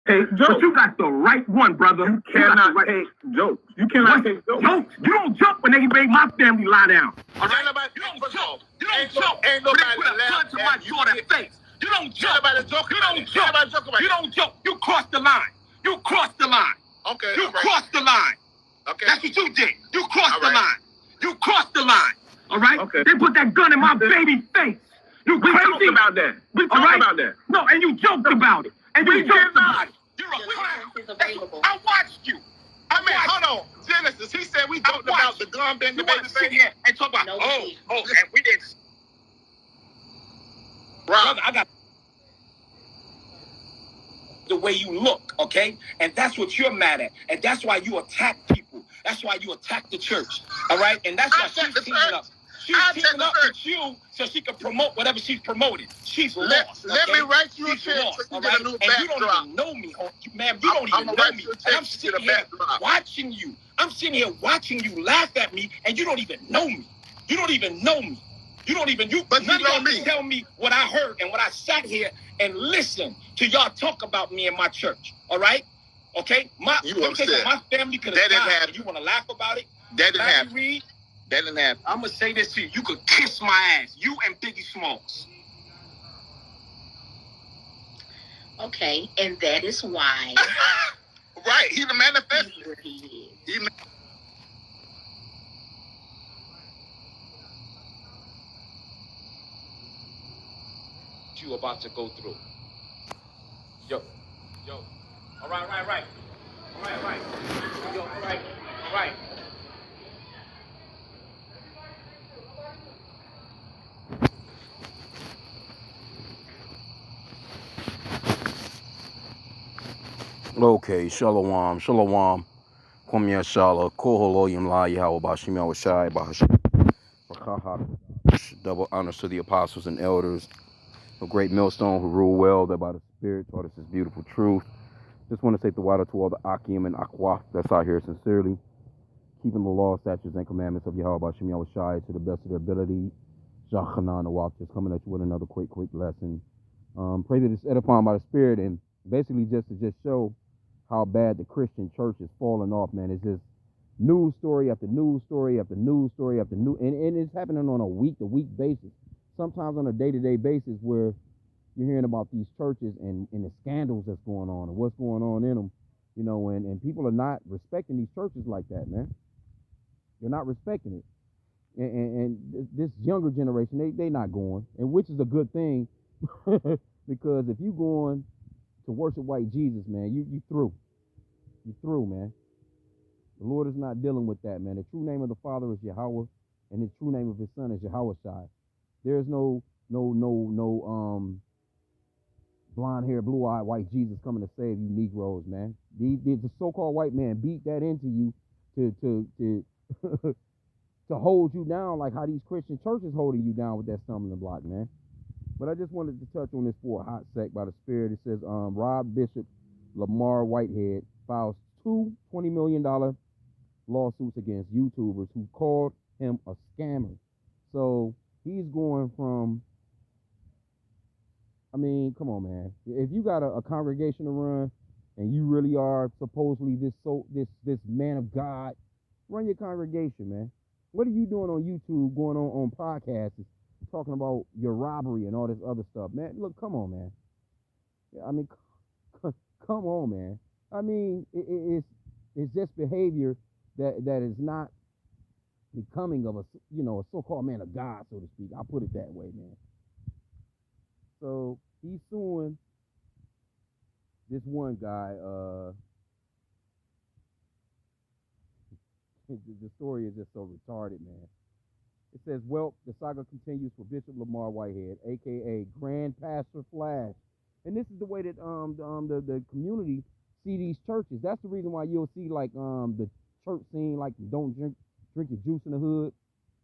take jokes. But you got the right one, brother. You cannot take jokes. You cannot take jokes. You don't joke when they make my family lie down. All right? You don't joke. You don't joke. Ain't nobody put a gun to my daughter's face. You don't joke. You don't joke. You don't joke. You crossed the line. You crossed the line. Okay. You crossed the line. Okay. That's what you did. You crossed the line. You crossed the line. All right? Okay. They put that gun in my baby's face. You crazy? We talked about that. We talked about that. No, and you joked about it. And you joked about it. You're a clown. I watched you. I mean, hold on. Genesis, he said we talked about the gun being the baby thing. Yeah, and talk about, and we did. Rob, I got the way you look, okay? And that's what you're mad at. And that's why you attack people. That's why you attack the church, all right? And that's why she's teaming up. She's teaming up with you so she can promote whatever she's promoting. She's lost. Let me write you a check so you get a new backdrop. And you don't even know me, ma'am. You don't even know me. And I'm sitting here watching you. I'm sitting here watching you laugh at me, and you don't even know me. You don't even know me. You don't even, but none of y'all can tell me what I heard and what I sat here and listened to y'all talk about me in my church, all right? Okay? My family could have died. You want to laugh about it? That didn't happen. That didn't happen. I'm going to say this to you. You could kiss my ass. You and Biggie Smalls. Okay, and that is why. Right. He the manifested. He you about to go through. Yo. All right. Yo, all right. Okay, shalom. Kwam Yashala, Koholo Yimla Yahweh Bashim Yahweh Bahash. Double honors to the apostles and elders, a great millstone who rule well, that by the Spirit taught us this beautiful truth. Just want to take the water to all the H.I.M and Aqua that's out here sincerely, keeping the law, statutes, and commandments of Yahweh Bashim Yahweh to the best of their ability. Jachanan Awak, just coming at you with another quick lesson. Pray that it's edifying by the Spirit, and basically just to show how bad the Christian church is falling off, man. It's just news story after news story after news story after news, and it's happening on a week-to-week basis, sometimes on a day-to-day basis, where you're hearing about these churches and the scandals that's going on and what's going on in them, you know, and people are not respecting these churches like that, man. They're not respecting it, and this younger generation, they not going, and which is a good thing, because if you going to worship white Jesus, man, you through. You through, man. The Lord is not dealing with that, man. The true name of the Father is Yahweh, and the true name of his Son is Yahushai. There's no blonde-haired, blue-eyed white Jesus coming to save you Negroes, man. The so-called white man beat that into you to to hold you down like how these Christian churches holding you down with that stumbling block, man. But I just wanted to touch on this for a hot sec by the Spirit. It says, Rob Bishop Lamor Whitehead files two $20 million lawsuits against YouTubers who called him a scammer. So he's going from, I mean, come on, man. If you got a congregation to run and you really are supposedly this man of God, run your congregation, man. What are you doing on YouTube, going on podcasts, talking about your robbery and all this other stuff, man? Look, come on, man. I mean, come on, man. I mean, it's just behavior that is not becoming of a so-called man of God, so to speak. I'll put it that way, man. So he's suing this one guy. The story is just so retarded, man. It says, well, the saga continues for Bishop Lamor Whitehead, a.k.a. Grand Pastor Flash. And this is the way that the community see these churches. That's the reason why you'll see, like, the church scene, like, don't drink your juice in the hood.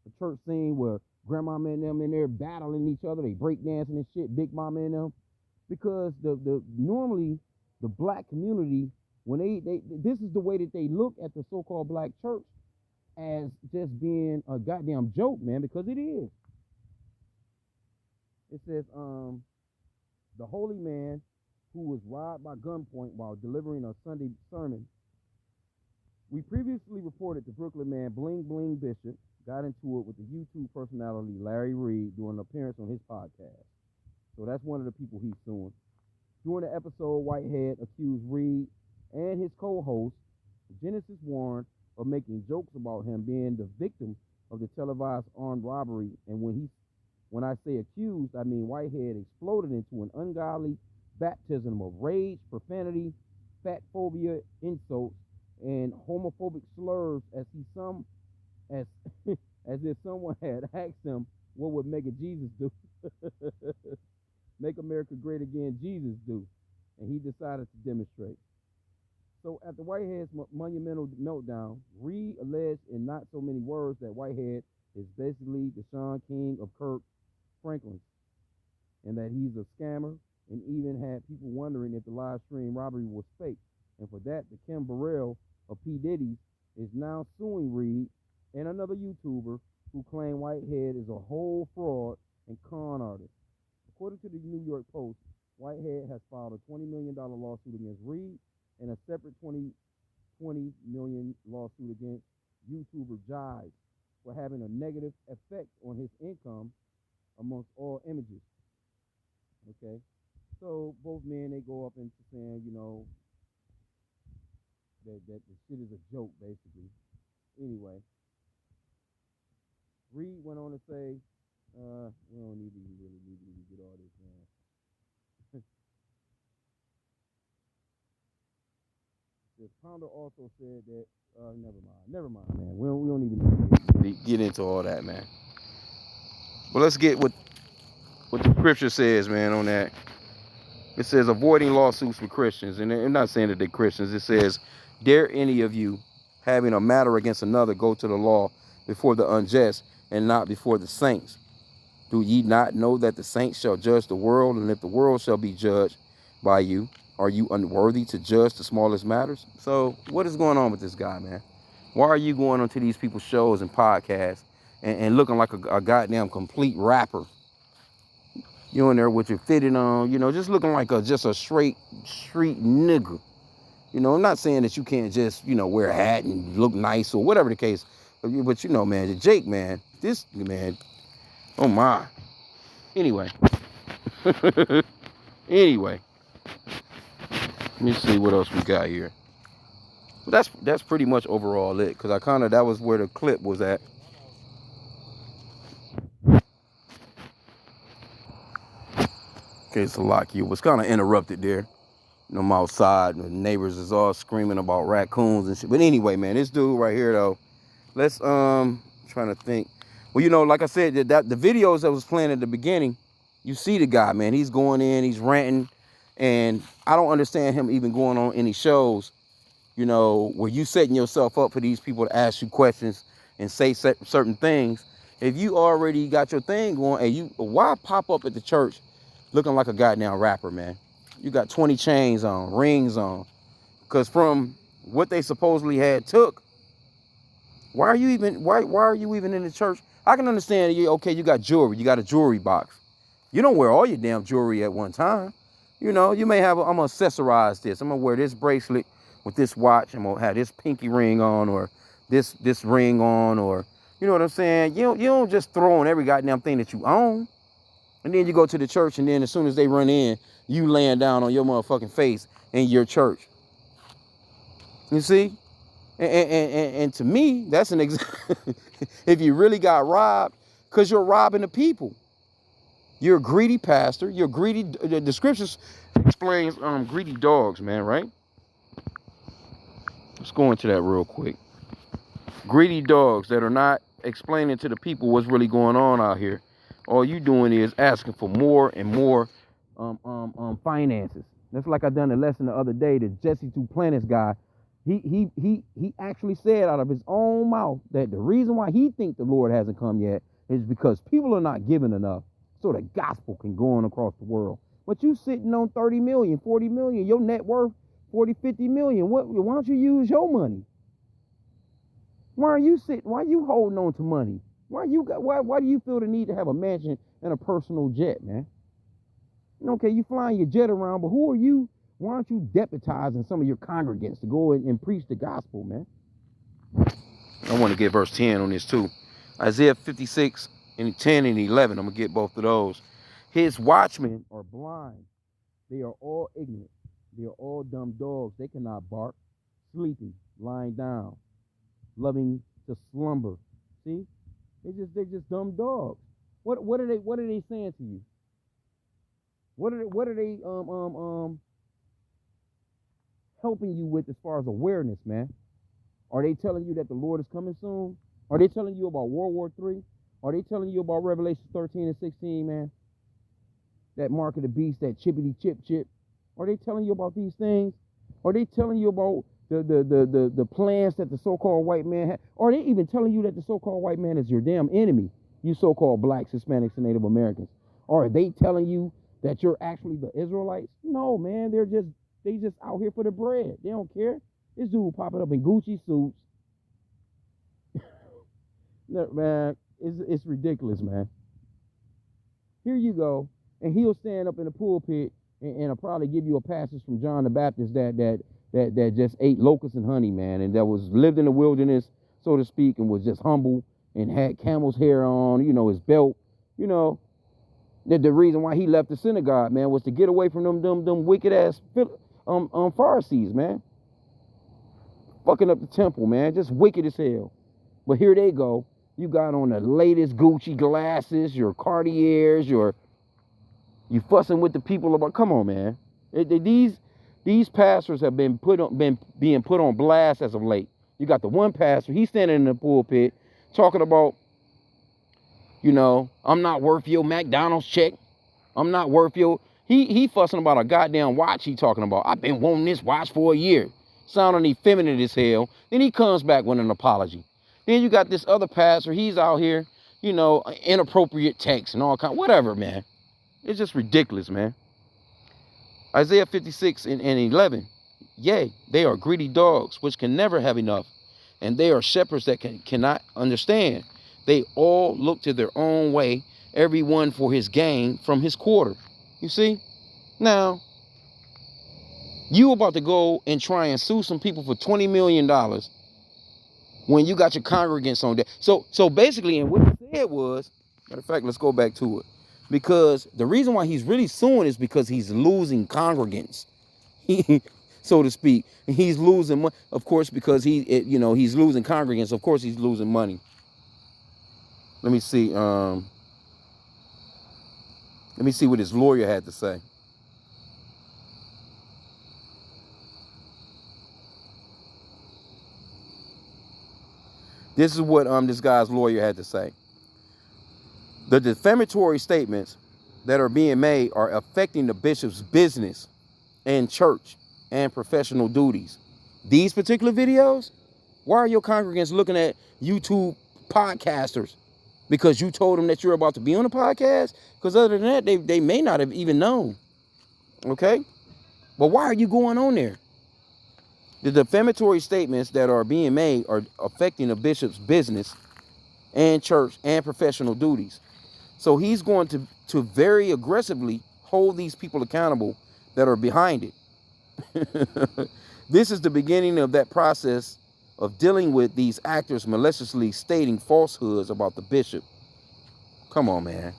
The church scene where grandma and them in there battling each other. They break dancing and shit, big mama and them. Because normally the black community, when this is the way that they look at the so-called black church, as just being a goddamn joke, man, because it is. It says, the holy man who was robbed by gunpoint while delivering a Sunday sermon. We previously reported the Brooklyn man Bling Bling Bishop got into it with the YouTube personality Larry Reed during an appearance on his podcast. So that's one of the people he's suing. During the episode, Whitehead accused Reed and his co-host, Genesis Warren, of making jokes about him being the victim of the televised armed robbery. And when I say accused, I mean Whitehead exploded into an ungodly baptism of rage, profanity, fat phobia, insults, and homophobic slurs as as if someone had asked him what would make a Jesus do. Make America great again, Jesus do. And he decided to demonstrate. So after Whitehead's monumental meltdown, Reed alleged in not so many words that Whitehead is basically the Sean King of Kirk Franklin, and that he's a scammer, and even had people wondering if the live stream robbery was fake. And for that, the Kim Burrell of P. Diddy's is now suing Reed and another YouTuber who claim Whitehead is a whole fraud and con artist. According to the New York Post, Whitehead has filed a $20 million lawsuit against Reed and a separate $20 million lawsuit against YouTuber Jive for having a negative effect on his income amongst all images. Okay, so both men, they go up into saying, that the shit is a joke, basically. Anyway, Reed went on to say, we don't need to really get all this, man. The Pounder also said that, never mind, man. We don't even need to get into all that, man. But let's get what the scripture says, man, on that. It says avoiding lawsuits with Christians, and I'm not saying that they're Christians. It says, dare any of you having a matter against another go to the law before the unjust and not before the saints? Do ye not know that the saints shall judge the world, and if the world shall be judged by you, are you unworthy to judge the smallest matters? So what is going on with this guy, man? Why are you going onto these people's shows and podcasts and looking like a goddamn complete rapper? You in there with your fitted on, just looking like just a straight street nigga. I'm not saying that you can't just, wear a hat and look nice or whatever the case. But man, Jake, man, this man, oh my. Anyway. Anyway. Let me see what else we got here. But that's pretty much overall it, because that was where the clip was at. Okay, so you was kind of interrupted there. I'm outside, and the neighbors is all screaming about raccoons and shit. But anyway, man, this dude right here though, let's trying to think. Well, like I said, that the videos that was playing at the beginning, you see the guy, man. He's going in, he's ranting, and I don't understand him even going on any shows, where you setting yourself up for these people to ask you questions and say certain things. If you already got your thing going, and why pop up at the church looking like a goddamn rapper, man? You got 20 chains on, rings on. Because from what they supposedly had took, why are you even in the church? I can understand, you got jewelry, you got a jewelry box. You don't wear all your damn jewelry at one time. You may have, I'm gonna accessorize this. I'm gonna wear this bracelet with this watch. I'm gonna have this pinky ring on, or this ring on, or, you know what I'm saying? You don't just throw on every goddamn thing that you own. And then you go to the church, and then as soon as they run in, you laying down on your motherfucking face in your church. You see? And to me, that's an example. If you really got robbed, because you're robbing the people. You're a greedy pastor. You're greedy. The scriptures explains greedy dogs, man, right? Let's go into that real quick. Greedy dogs that are not explaining to the people what's really going on out here. All you doing is asking for more and more finances. That's like I done a lesson the other day. The Jesse Two Planets guy, he actually said out of his own mouth that the reason why he think the Lord hasn't come yet is because people are not giving enough so the gospel can go on across the world. But you sitting on 30 million, 40 million, your net worth 40, 50 million. Why don't you use your money? Why are you holding on to money? Why do you feel the need to have a mansion and a personal jet, man? Okay, you flying your jet around, but who are you? Why aren't you deputizing some of your congregants to go and preach the gospel, man? I want to get verse 10 on this too. Isaiah 56 and 10 and 11. I'm going to get both of those. His watchmen are blind. They are all ignorant. They are all dumb dogs. They cannot bark, sleeping, lying down, loving to slumber. See? They're just dumb dogs. What are they saying to you? What are they helping you with as far as awareness, man? Are they telling you that the Lord is coming soon? Are they telling you about World War III? Are they telling you about Revelation 13 and 16, man? That mark of the beast, that chippity chip. Are they telling you about these things? Are they telling you about the plans that the so-called white man had? Are they even telling you that the so-called white man is your damn enemy? You so-called blacks, Hispanics, and Native Americans. Or are they telling you that you're actually the Israelites? No, man, they just out here for the bread. They don't care. This dude popping up in Gucci suits. Man, it's ridiculous, man. Here you go, and he'll stand up in the pulpit and I'll probably give you a passage from John the Baptist that just ate locusts and honey, man, and that was lived in the wilderness, so to speak, and was just humble and had camel's hair on, you know, his belt, you know. That the reason why he left the synagogue, man, was to get away from them wicked ass Pharisees, man. Fucking up the temple, man, just wicked as hell. But here they go. You got on the latest Gucci glasses, your Cartiers, you fussing with the people about. Come on, man. These pastors have been being put on blast as of late. You got the one pastor, he's standing in the pulpit talking about, you know, I'm not worth your McDonald's check. I'm not worth your. He fussing about a goddamn watch he talking about. I've been wanting this watch for a year. Sounding effeminate as hell. Then he comes back with an apology. Then you got this other pastor. He's out here, you know, inappropriate text and all kind. Whatever, man. It's just ridiculous, man. Isaiah 56 and 11. Yea, they are greedy dogs, which can never have enough. And they are shepherds that cannot understand. They all look to their own way, everyone for his gain from his quarter. You see? Now, you about to go and try and sue some people for $20 million when you got your congregants on there. So basically, and what he said was, matter of fact, let's go back to it. Because the reason why he's really suing is because he's losing congregants, so to speak. He's losing money, of course, because he's losing congregants. Of course, he's losing money. Let me see. Let me see what his lawyer had to say. This is what this guy's lawyer had to say. The defamatory statements that are being made are affecting the bishop's business and church and professional duties. These particular videos, why are your congregants looking at YouTube podcasters? Because you told them that you're about to be on a podcast? Because other than that, they may not have even known. Okay? But why are you going on there? The defamatory statements that are being made are affecting the bishop's business and church and professional duties. So he's going to very aggressively hold these people accountable that are behind it. This is the beginning of that process of dealing with these actors maliciously stating falsehoods about the bishop. Come on, man.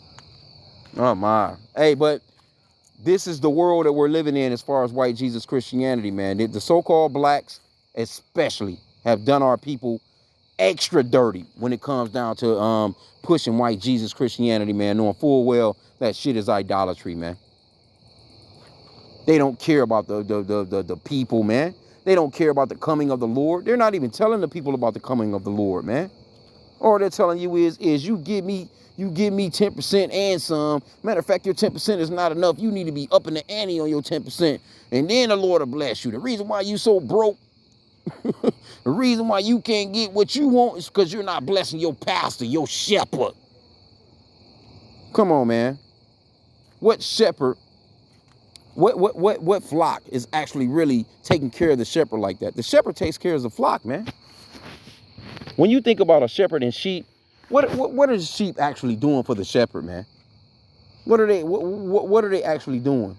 Oh, my. Hey, but this is the world that we're living in as far as white Jesus Christianity, man. The so-called blacks especially have done our people extra dirty when it comes down to pushing white Jesus Christianity, man, knowing full well that shit is idolatry, man. They don't care about the people, man. They don't care about the coming of the Lord. They're not even telling the people about the coming of the Lord, man. All they're telling you is you give me 10% and some. Matter of fact, your 10% is not enough. You need to be up in the ante on your 10%. And then the Lord will bless you. The reason why you so broke, the reason why you can't get what you want is because you're not blessing your pastor, your shepherd. Come on, man. What shepherd, what flock is actually really taking care of the shepherd like that? The shepherd takes care of the flock, man. When you think about a shepherd and sheep, what are the sheep actually doing for the shepherd, man? What are they? What are they actually doing?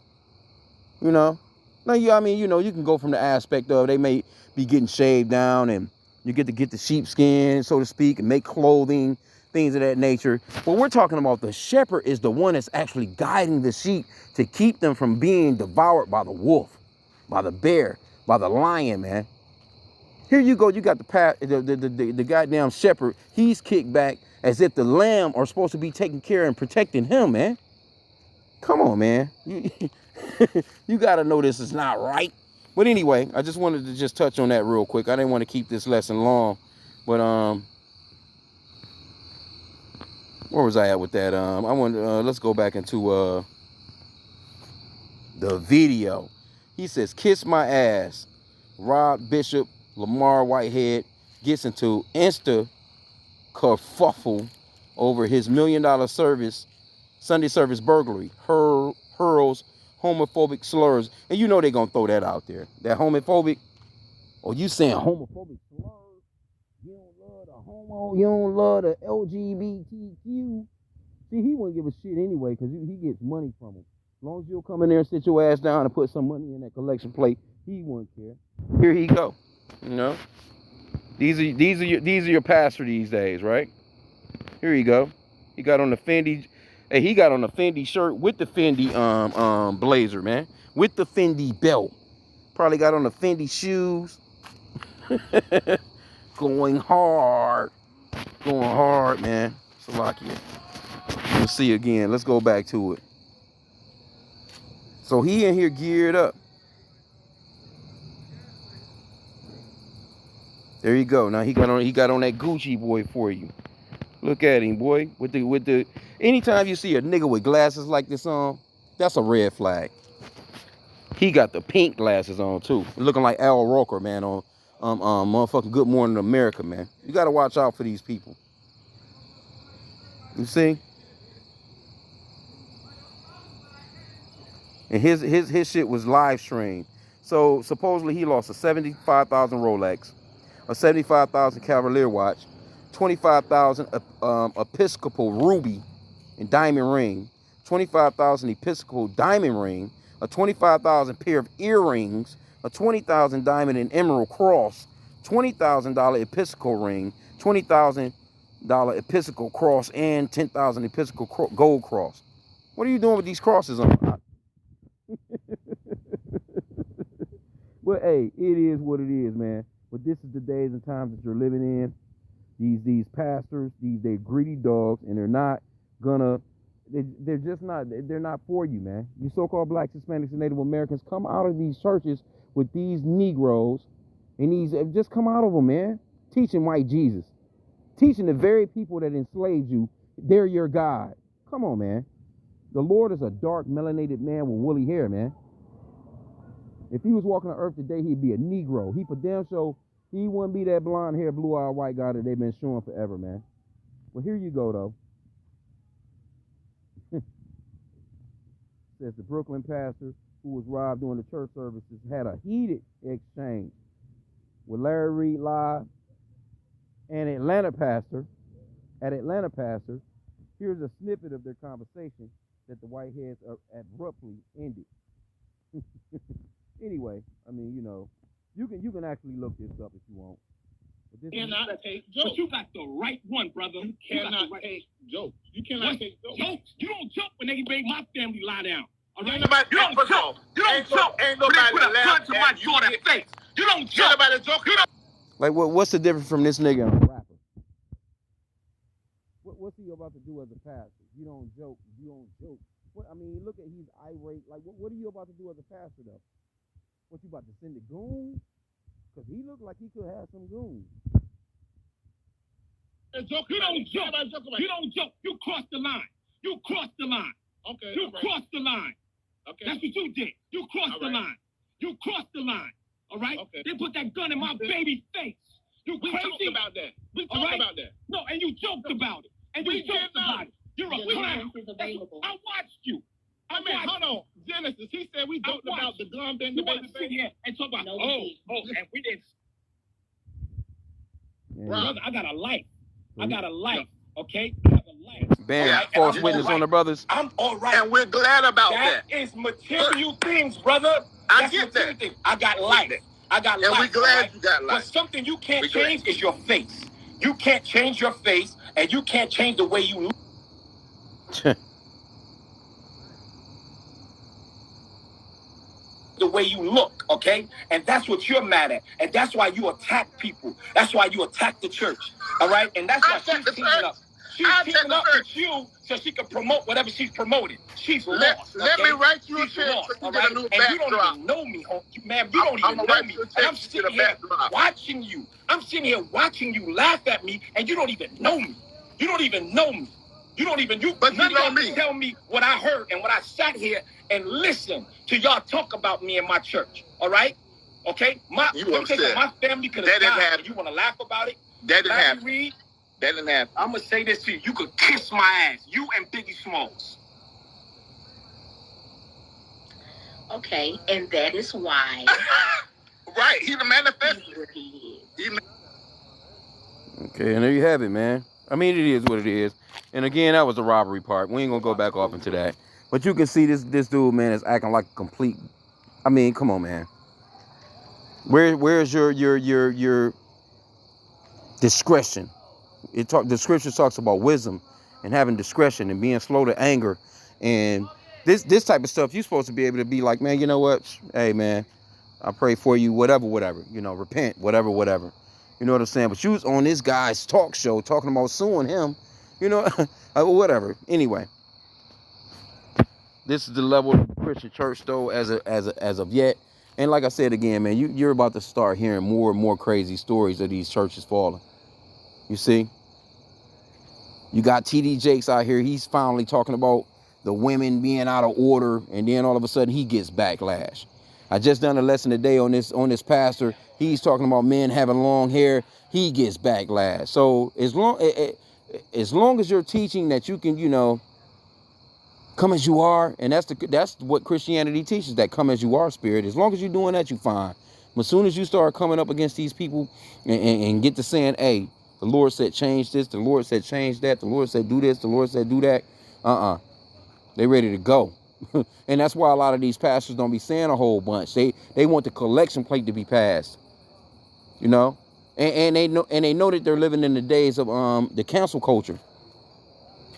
You know. Now, I mean, you know, you can go from the aspect of they may be getting shaved down, and you get to get the sheepskin, so to speak, and make clothing, things of that nature. But we're talking about the shepherd is the one that's actually guiding the sheep to keep them from being devoured by the wolf, by the bear, by the lion, man. Here you go, you got the goddamn shepherd. He's kicked back as if the lamb are supposed to be taking care and protecting him, man. Come on, man. You got to know this is not right. But anyway, I just wanted to just touch on that real quick. I didn't want to keep this lesson long. But where was I at with that? Let's go back into the video. He says, "Kiss my ass." Rob Bishop, Lamor Whitehead gets into insta kerfuffle over his $1 million Sunday service burglary. Hurls homophobic slurs. And you know they're going to throw that out there. That homophobic. Oh, you saying homophobic slurs? You don't love the homo. You don't love the LGBTQ. See, he wouldn't give a shit anyway because he gets money from them. As long as you'll come in there and sit your ass down and put some money in that collection plate, he wouldn't care. Here he go. You know? These are your pastor these days, right? Here you go. He got on the Fendi. Hey, he got on the Fendi shirt with the Fendi blazer, man. With the Fendi belt. Probably got on the Fendi shoes. Going hard. Going hard, man. Salakia. Let's see again. Let's go back to it. So he in here geared up. There you go. Now he got on that Gucci boy for you. Look at him, boy. With the anytime you see a nigga with glasses like this on, that's a red flag. He got the pink glasses on too. Looking like Al Roker, man, on motherfucking Good Morning America, man. You gotta watch out for these people. You see? And his shit was live streamed. So supposedly he lost a 75,000 Rolex, a 75,000 Cavalier watch, 25,000 Episcopal ruby and diamond ring, 25,000 Episcopal diamond ring, a 25,000 pair of earrings, a 20,000 diamond and emerald cross, $20,000 Episcopal ring, $20,000 Episcopal cross, and 10,000 Episcopal gold cross. What are you doing with these crosses on? Well, hey, it is what it is, man. But this is the days and times that you're living in. These pastors, they're greedy dogs, and they're not for you, man. You so-called blacks, Hispanics, and Native Americans, come out of these churches with these Negroes, and just come out of them, man. Teaching white Jesus. Teaching the very people that enslaved you, they're your God. Come on, man. The Lord is a dark, melanated man with woolly hair, man. If he was walking on earth today, he'd be a Negro. He for damn sure, he wouldn't be that blonde-haired, blue-eyed white guy that they've been showing forever, man. Well, here you go, though. Says the Brooklyn pastor who was robbed during the church services had a heated exchange with Larry Reed Live and Atlanta pastor. Here's a snippet of their conversation that the Whiteheads abruptly ended. Anyway, I mean, you know, you can actually look this up if you want. But this cannot take jokes. But you got the right one, brother. You cannot take jokes. You cannot take jokes. You don't joke when they make my family lie down. All right? You don't joke. You don't joke. Ain't nobody put a gun to my daughter's face. You don't joke. Like, what's the difference from this nigga and a rapper? What's he about to do as a pastor? You don't joke. What, I mean, look at, he's irate. Like, what are you about to do as a pastor, though? What, you about to send the goons? Because he looked like he could have some goons. You don't joke. You don't joke. You crossed the line. Okay. You crossed the line. Okay. That's what you did. You crossed the line. You crossed the line. All right? Okay. They put that gun in my baby's face. We talked about that. No, and you joked about it. And you joked about it. You're a clown. I watched you. Hold on. Genesis, he said we joked about the gun in the baby's face. Yeah, and talk about, and we didn't. Brother, I got a life. Okay? I have a life. Ban Yeah, false I'm witness all right. on the brothers. I'm all right. And we're glad about that. That is material things, brother. I That's get material that. things. I got life. I got And life. we're glad right? you got But life. something you can't We glad. change is your face. You can't change your face, and you can't change the way you look. The way you look, okay? And that's what you're mad at. And that's why you attack people. That's why you attack the church, all right? And that's why she's teaming up. She's teaming up with you so she can promote whatever she's promoting. She's lost. Let me write you a check so you get a new and you don't backdrop. even know me, man. You don't even know me. And I'm sitting here watching you. I'm sitting here watching you laugh at me, and you don't even know me. You don't even know me. You don't even, but none you know of y'all me. can tell me what I heard and what I sat here and listened to y'all talk about me in my church. All right? Okay? My family could have died. You want to laugh about it? That didn't happen. Reed, that didn't happen. I'm going to say this to you. You could kiss my ass. You and Biggie Smalls. Okay, and that is why. Right. He the manifested. Okay, and there you have it, man. I mean, it is what it is. And again, that was the robbery part. We ain't gonna go back off into that. But you can see this dude, man, is acting like a complete. I mean, come on, man. Where's your discretion? The scripture talks about wisdom and having discretion and being slow to anger, and this type of stuff. You're supposed to be able to be like, man, you know what? Hey, man, I pray for you, whatever. You know, repent, whatever. You know what I'm saying? But you was on this guy's talk show talking about suing him. You know, whatever. Anyway, this is the level of the Christian church, though, as of yet. And like I said again, man, you're about to start hearing more and more crazy stories of these churches falling. You see, you got TD Jakes out here. He's finally talking about the women being out of order, and then all of a sudden he gets backlash. I just done a lesson today on this pastor. He's talking about men having long hair. He gets backlash. So as long as you're teaching that you can, you know, come as you are, and that's what Christianity teaches, that come as you are spirit. As long as you're doing that, you're fine. But as soon as you start coming up against these people and get to saying, hey, the Lord said change this, the Lord said change that, the Lord said do this, the Lord said do that, they ready to go. And that's why a lot of these pastors don't be saying a whole bunch. They want the collection plate to be passed, you know, and they know that they're living in the days of the cancel culture.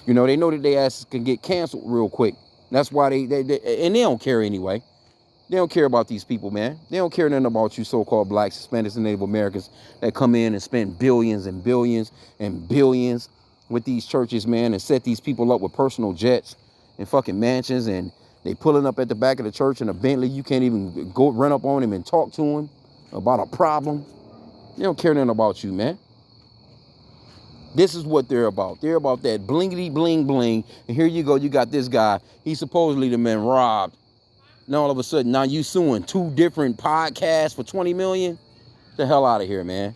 You know, they know that their asses can get canceled real quick. That's why they don't care anyway. They don't care about these people, man. They don't care nothing about you so-called blacks, Hispanics, and Native Americans that come in and spend billions and billions and billions with these churches, man, and set these people up with personal jets and fucking mansions, and they pulling up at the back of the church in a Bentley. You can't even go run up on him and talk to him about a problem. They don't care nothing about you, man. This is what they're about. They're about that blingity bling bling. And here you go, you got this guy. He supposedly the man robbed. And all of a sudden, now you suing 2 different podcasts for $20 million? The hell out of here, man.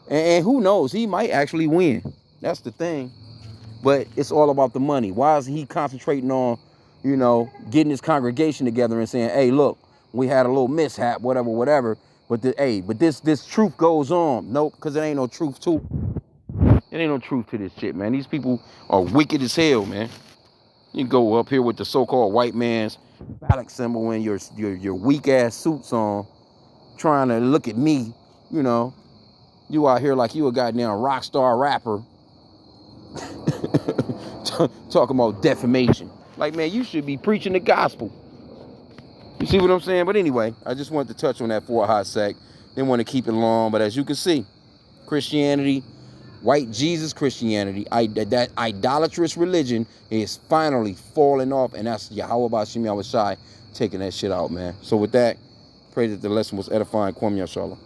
And who knows? He might actually win. That's the thing. But it's all about the money. Why is he concentrating on, you know, getting his congregation together and saying, hey, look, we had a little mishap, whatever. But this truth goes on. Nope, because there ain't no truth to it. There ain't no truth to this shit, man. These people are wicked as hell, man. You go up here with the so-called white man's phallic symbol and your weak-ass suits on, trying to look at me, you know. You out here like you a goddamn rock star rapper. Talking about defamation. Like, man, you should be preaching the gospel. You see what I'm saying? But anyway, I just wanted to touch on that for a hot sec. Didn't want to keep it long, but as you can see, Christianity, white Jesus Christianity, that idolatrous religion is finally falling off, and that's Yahweh Bashim Yahushai taking that shit out, man. So with that, pray that the lesson was edifying. Kwam Yashallah.